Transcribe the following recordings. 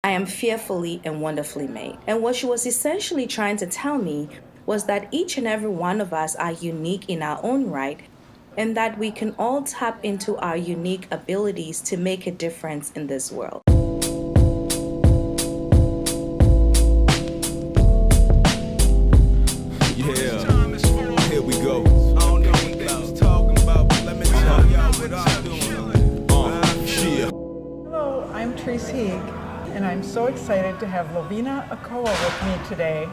I am fearfully and wonderfully made. And what she was essentially trying to tell me was that each and every one of us are unique in our own right, and that we can all tap into our unique abilities to make a difference in this world. Yeah, here we go. I don't know what they was talking about, but let me tell y'all what I'm doing. Yeah. Hello, I'm Trace Heeg, and I'm so excited to have Lovina Akowuah with me today.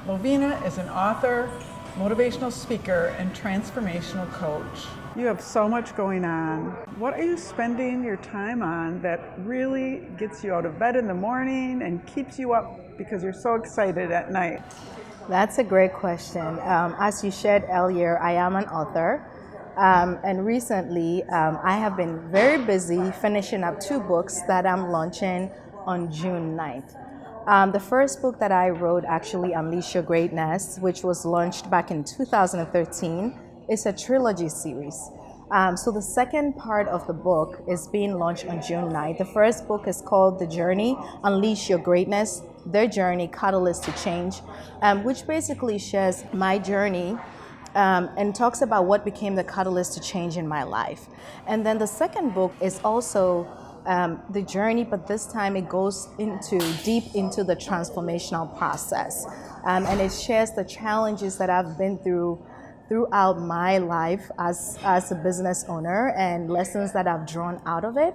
Lovina is an author, motivational speaker, and transformational coach. You have so much going on. What are you spending your time on that really gets you out of bed in the morning and keeps you up because you're so excited at night? That's a great question. As you shared earlier, I am an author. And recently, I have been very busy finishing up 2 books that I'm launching on June 9th. The first book that I wrote, actually, Unleash Your KIDness, which was launched back in 2013, is a trilogy series. So the second part of the book is being launched on June 9th. The first book is called The Journey, Unleash Your KIDness, Their Journey, Catalyst to Change, which basically shares my journey and talks about what became the catalyst to change in my life. And then the second book is also the journey, but this time it goes deep into the transformational process. And it shares the challenges that I've been throughout my life as a business owner and lessons that I've drawn out of it.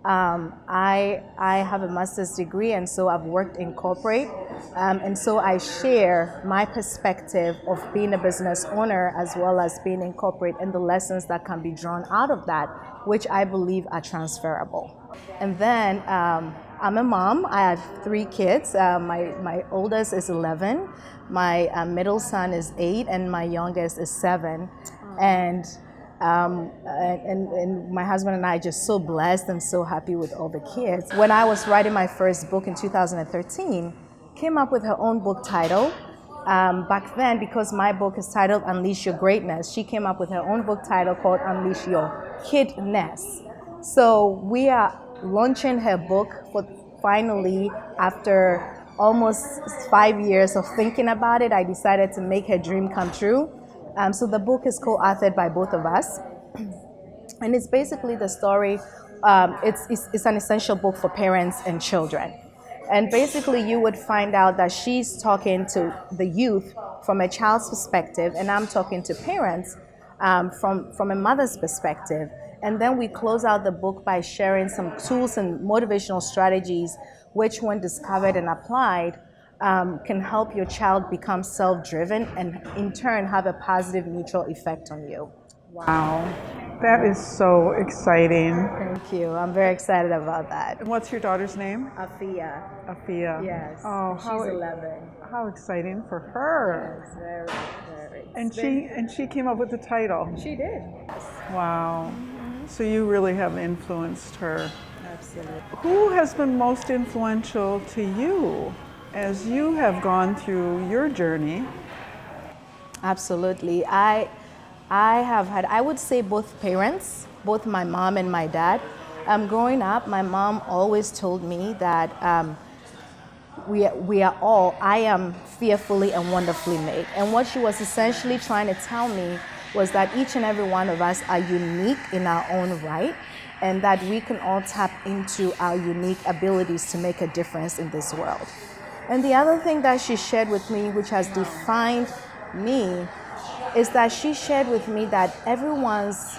I have a master's degree, and so I've worked in corporate, and so I share my perspective of being a business owner as well as being in corporate and the lessons that can be drawn out of that, which I believe are transferable. And then I'm a mom. I have 3 kids. My oldest is 11, my middle son is 8, and my youngest is 7. And my husband and I are just so blessed and so happy with all the kids. When I was writing my first book in 2013, came up with her own book title. Back then, because my book is titled Unleash Your KIDness, she came up with her own book title called Unleash Your KIDness. So we are launching her book finally after almost 5 years of thinking about it. I decided to make her dream come true. So the book is co-authored by both of us, and it's basically the story. It's an essential book for parents and children, and basically you would find out that she's talking to the youth from a child's perspective, and I'm talking to parents from a mother's perspective. And then we close out the book by sharing some tools and motivational strategies, which, when discovered and applied, can help your child become self-driven and in turn have a positive neutral effect on you. Wow, that is so exciting. Thank you. I'm very excited about that. And what's your daughter's name? Afia. Afia. Yes. Oh, she's 11. How exciting for her. Yes, very, very. And she came up with the title. She did. Wow. So you really have influenced her. Absolutely. Who has been most influential to you as you have gone through your journey? Absolutely. I have had, I would say, both parents, both my mom and my dad. Growing up, my mom always told me that I am fearfully and wonderfully made. And what she was essentially trying to tell me was that each and every one of us are unique in our own right, and that we can all tap into our unique abilities to make a difference in this world. And the other thing that she shared with me, which has defined me, is that she shared with me that everyone's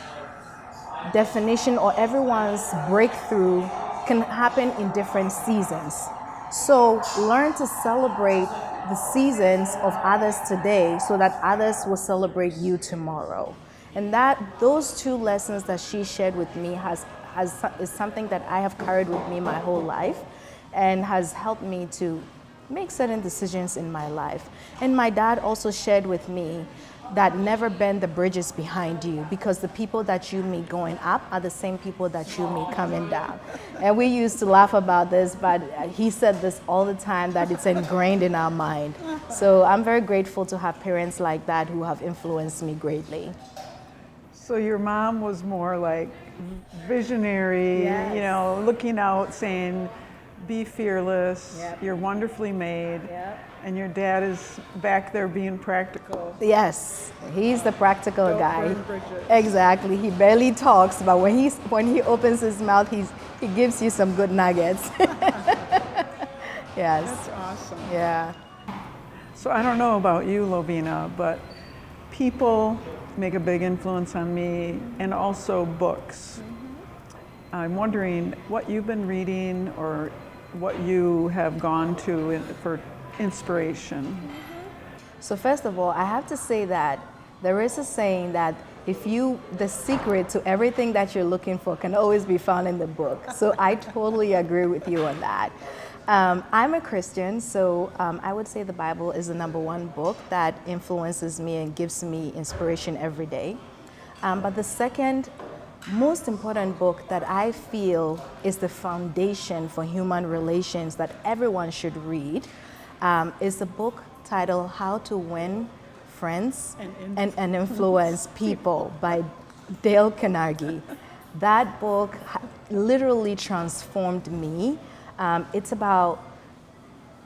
definition or everyone's breakthrough can happen in different seasons. So learn to celebrate the seasons of others today so that others will celebrate you tomorrow. And those 2 lessons that she shared with me is something that I have carried with me my whole life and has helped me to make certain decisions in my life. And my dad also shared with me that never bend the bridges behind you, because the people that you meet going up are the same people that you meet coming down. And we used to laugh about this, but he said this all the time, that it's ingrained in our mind. So I'm very grateful to have parents like that who have influenced me greatly. So your mom was more like visionary, Yes. looking out, saying, Be fearless. Yep. You're wonderfully made. Yep. And your dad is back there being practical. Yes, he's the practical Don't guy. burn bridges. Exactly. He barely talks, but when he opens his mouth, he gives you some good nuggets. Yes. That's awesome. Yeah. So I don't know about you, Lovina, but people make a big influence on me, and also books. I'm wondering what you've been reading or what you have gone to for inspiration. So first of all, I have to say that there is a saying that the secret to everything that you're looking for can always be found in the book. So I totally agree with you on that. I'm a Christian, so I would say the Bible is the number one book that influences me and gives me inspiration every day. But the second most important book that I feel is the foundation for human relations that everyone should read is a book titled How to Win Friends and Influence People by Dale Carnegie. That book literally transformed me. It's about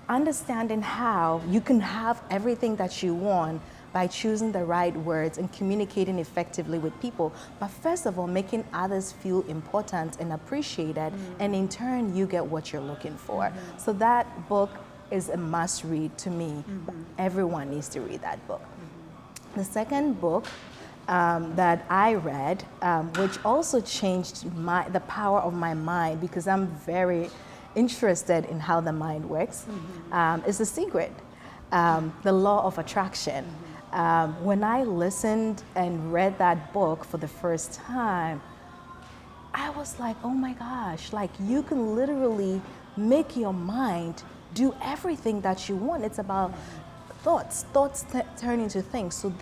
understanding how you can have everything that you want by choosing the right words and communicating effectively with people. But first of all, making others feel important and appreciated, and in turn, you get what you're looking for. So that book is a must read to me. Everyone needs to read that book. The second book that I read, which also changed the power of my mind, because I'm very interested in how the mind works, is The Secret, The Law of Attraction. When I listened and read that book for the first time, I was like, oh my gosh, like you can literally make your mind do everything that you want. It's about thoughts turn into things. So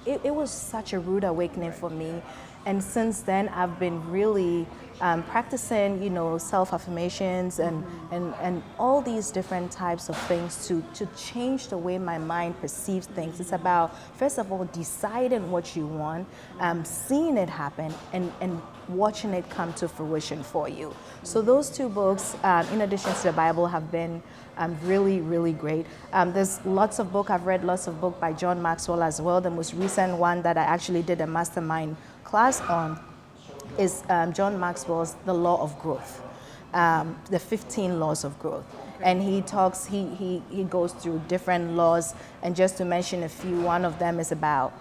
it was such a rude awakening for me. And since then, I've been really practicing, self-affirmations and all these different types of things to change the way my mind perceives things. It's about, first of all, deciding what you want, seeing it happen, and watching it come to fruition for you. So those two books, in addition to the Bible, have been really, really great. There's lots of books. I've read lots of books by John Maxwell as well. The most recent one that I actually did a mastermind class on is John Maxwell's The Law of Growth, the 15 laws of growth. And he talks, he goes through different laws, and just to mention a few, one of them is about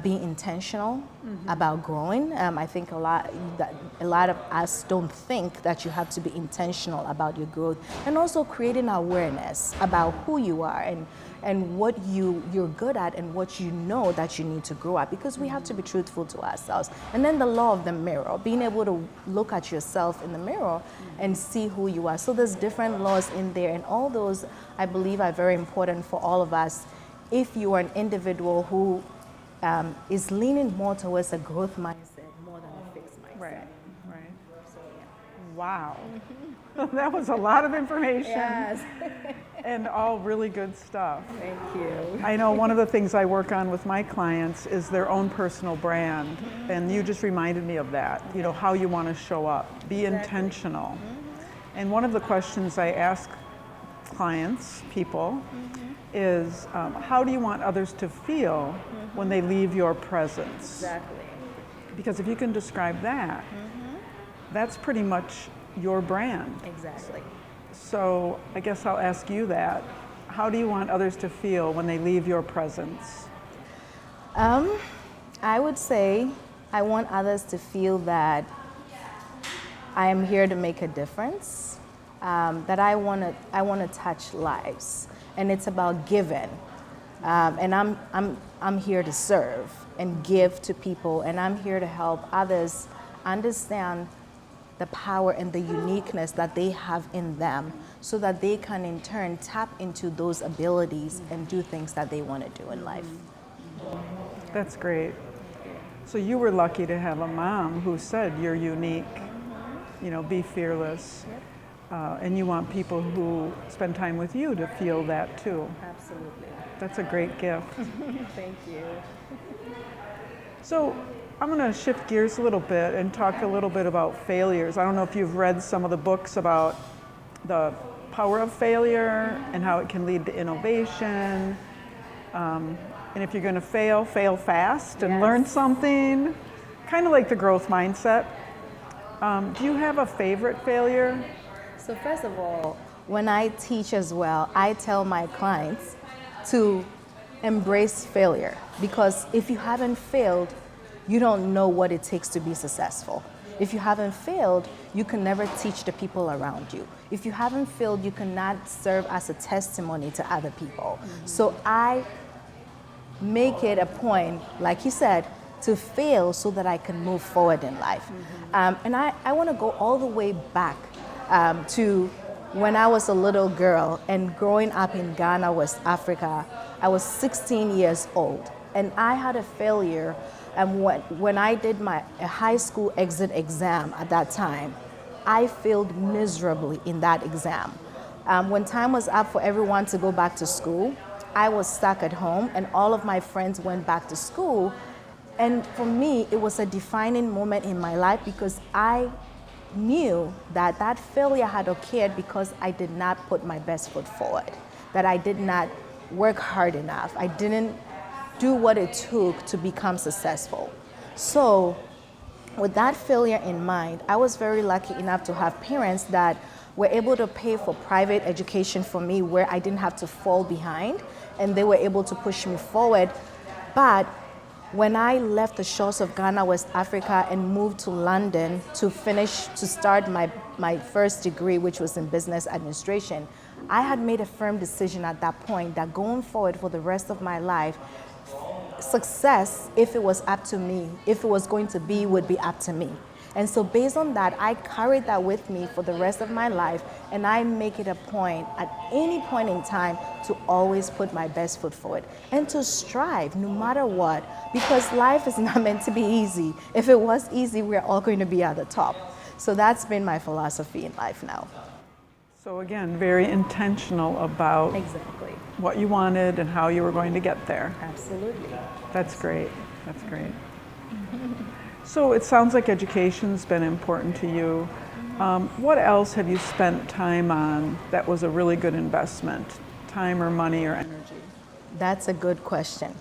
being intentional about growing. I think a lot of us don't think that you have to be intentional about your growth, and also creating awareness about who you are and what you're good at and what you know that you need to grow at, because we have to be truthful to ourselves. And then the law of the mirror, being able to look at yourself in the mirror and see who you are. So there's different laws in there, and all those I believe are very important for all of us. If you are an individual who is leaning more towards a growth mindset more than a fixed mindset. Right. So, yeah. Wow. That was a lot of information. Yes. And all really good stuff. Thank you. I know one of the things I work on with my clients is their own personal brand. And you just reminded me of that, how you want to show up. Be intentional. And one of the questions I ask clients, people, is how do you want others to feel when they leave your presence? Exactly. Because if you can describe that, that's pretty much your brand. Exactly. So I guess I'll ask you that. How do you want others to feel when they leave your presence? I would say I want others to feel that I am here to make a difference, that I want to touch lives, and it's about giving. And I'm here to serve and give to people, and I'm here to help others understand the power and the uniqueness that they have in them, so that they can in turn tap into those abilities and do things that they want to do in life. That's great. So you were lucky to have a mom who said you're unique, be fearless. And you want people who spend time with you to feel that too. Absolutely. That's a great gift. Thank you. So I'm going to shift gears a little bit and talk a little bit about failures. I don't know if you've read some of the books about the power of failure and how it can lead to innovation. And if you're going to fail, fail fast and learn something, kind of like the growth mindset. Do you have a favorite failure? So first of all, when I teach as well, I tell my clients to embrace failure, because if you haven't failed, you don't know what it takes to be successful. If you haven't failed, you can never teach the people around you. If you haven't failed, you cannot serve as a testimony to other people. So I make it a point, like you said, to fail so that I can move forward in life. And I want to go all the way back to when I was a little girl and growing up in Ghana, West Africa. I was 16 years old, and I had a failure. And when I did my high school exit exam at that time, I failed miserably in that exam. When time was up for everyone to go back to school, I was stuck at home, and all of my friends went back to school. And for me, it was a defining moment in my life, because I knew that that failure had occurred because I did not put my best foot forward, that I did not work hard enough. I didn't do what it took to become successful. So with that failure in mind, I was very lucky enough to have parents that were able to pay for private education for me where I didn't have to fall behind, and they were able to push me forward. But when I left the shores of Ghana, West Africa, and moved to London to start my first degree, which was in business administration, I had made a firm decision at that point that going forward for the rest of my life, success, if it was up to me, if it was going to be, would be up to me. And so based on that, I carried that with me for the rest of my life, and I make it a point at any point in time to always put my best foot forward and to strive no matter what, because life is not meant to be easy. If it was easy, we're all going to be at the top. So that's been my philosophy in life now. So again, very intentional about Exactly. what you wanted and how you were going to get there. Absolutely. That's great. That's great. So it sounds like education's been important to you. What else have you spent time on that was a really good investment? Time or money or energy? That's a good question.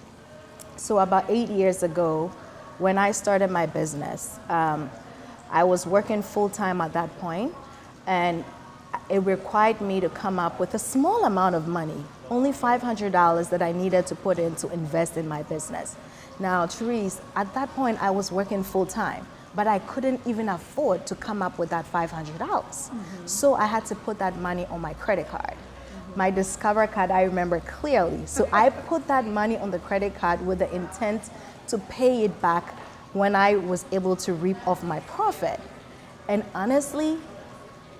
So about 8 years ago, when I started my business, I was working full-time at that point, and it required me to come up with a small amount of money, only $500 that I needed to put in to invest in my business. Now, Therese, at that point I was working full-time, but I couldn't even afford to come up with that $500. So I had to put that money on my credit card. My Discover card, I remember clearly. So I put that money on the credit card with the intent to pay it back when I was able to reap off my profit. And honestly,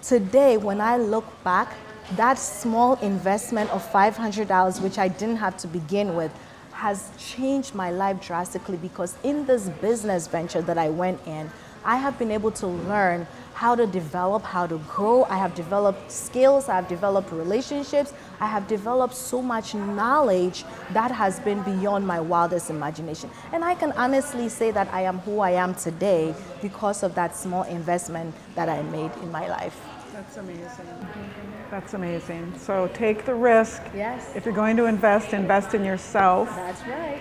today, when I look back, that small investment of $500, which I didn't have to begin with, has changed my life drastically, because in this business venture that I went in, I have been able to learn how to develop, how to grow. I have developed skills, I have developed relationships, I have developed so much knowledge that has been beyond my wildest imagination. And I can honestly say that I am who I am today because of that small investment that I made in my life. That's amazing. That's amazing. So take the risk. Yes. If you're going to invest in yourself. That's right.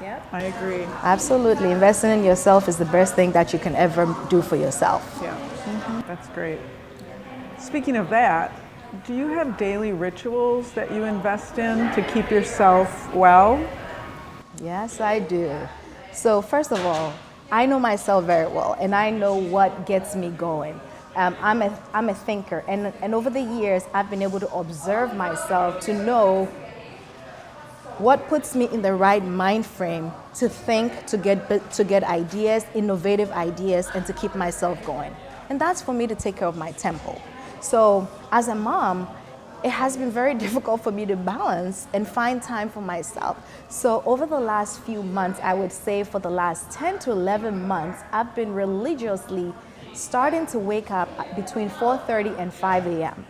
Yep. I agree. Absolutely. Investing in yourself is the best thing that you can ever do for yourself. Yeah. That's great. Speaking of that, do you have daily rituals that you invest in to keep yourself well? Yes, I do. So first of all, I know myself very well, and I know what gets me going. I'm a thinker, and over the years, I've been able to observe myself to know what puts me in the right mind frame to think, to get ideas, innovative ideas, and to keep myself going. And that's for me to take care of my temple. So as a mom, it has been very difficult for me to balance and find time for myself. So over the last few months, I would say for the last 10 to 11 months, I've been religiously starting to wake up between 4:30 and 5 a.m.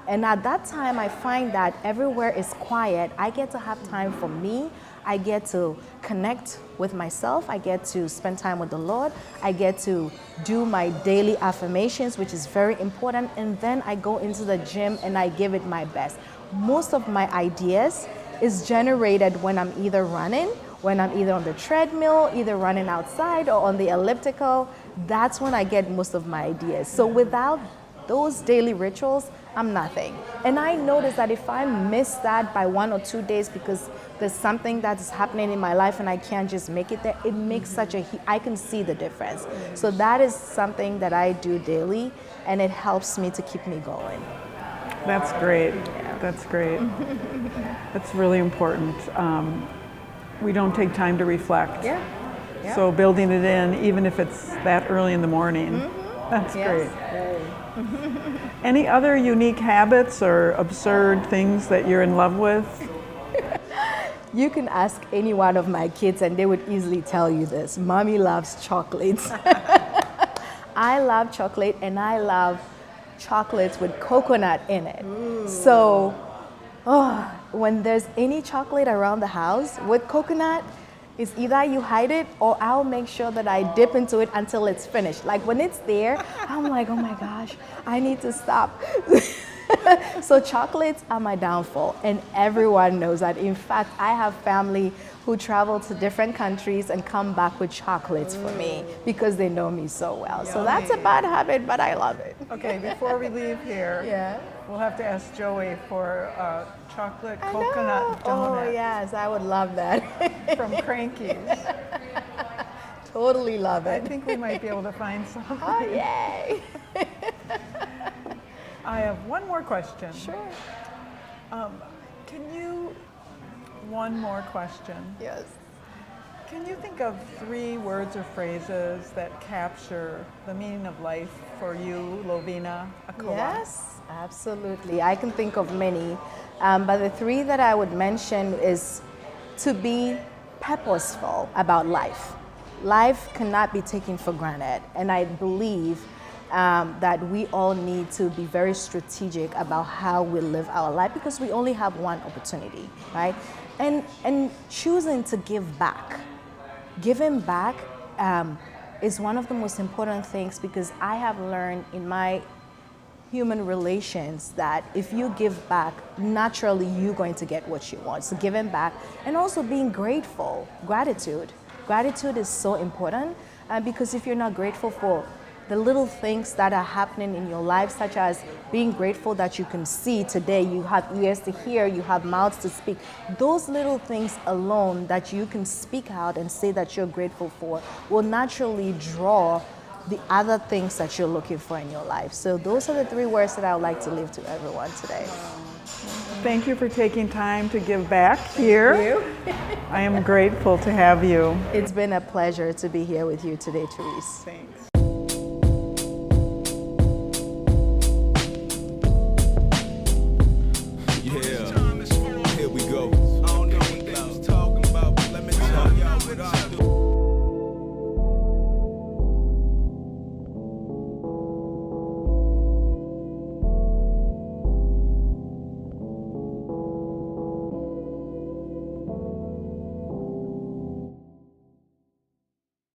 And at that time, I find that everywhere is quiet. I get to have time for me. I get to connect with myself. I get to spend time with the Lord. I get to do my daily affirmations, which is very important. And then I go into the gym and I give it my best. Most of my ideas is generated when I'm either running, when I'm either on the treadmill, either running outside or on the elliptical. That's when I get most of my ideas. So without those daily rituals, I'm nothing. And I notice that if I miss that by 1 or 2 days because there's something that's happening in my life and I can't just make it there, it makes I can see the difference. So that is something that I do daily, and it helps me to keep me going. That's great. That's great. That's really important. We don't take time to reflect. Yeah. So building it in, even if it's that early in the morning, that's great. Any other unique habits or absurd things that you're in love with? You can ask any one of my kids and they would easily tell you this. Mommy loves chocolates. I love chocolate, and I love chocolates with coconut in it. So when there's any chocolate around the house with coconut, it's either you hide it or I'll make sure that I dip into it until it's finished. Like when it's there, I'm like, oh my gosh, I need to stop. So chocolates are my downfall, and everyone knows that. In fact, I have family who travel to different countries and come back with chocolates for me because they know me so well. So that's a bad habit, but I love it. Okay, before we leave here, we'll have to ask Joey for a chocolate coconut donut Oh yes, I would love that. from Cranky's. Totally love I it. think we might be able to find something. Oh yay! I have one more question. Sure. One more question. Yes. Can you think of 3 words or phrases that capture the meaning of life for you, Lovina Akowuah? Yes, absolutely. I can think of many, but the 3 that I would mention is to be purposeful about life. Life cannot be taken for granted, and I believe that we all need to be very strategic about how we live our life because we only have one opportunity, right? And choosing to give back. Giving back is one of the most important things because I have learned in my human relations that if you give back, naturally you're going to get what you want. So giving back and also being grateful, gratitude. Gratitude is so important because if you're not grateful for the little things that are happening in your life, such as being grateful that you can see today, you have ears to hear, you have mouths to speak. Those little things alone that you can speak out and say that you're grateful for will naturally draw the other things that you're looking for in your life. So those are the 3 words that I would like to leave to everyone today. Thank you for taking time to give back here. Thank you. I am grateful to have you. It's been a pleasure to be here with you today, Therese. Thanks.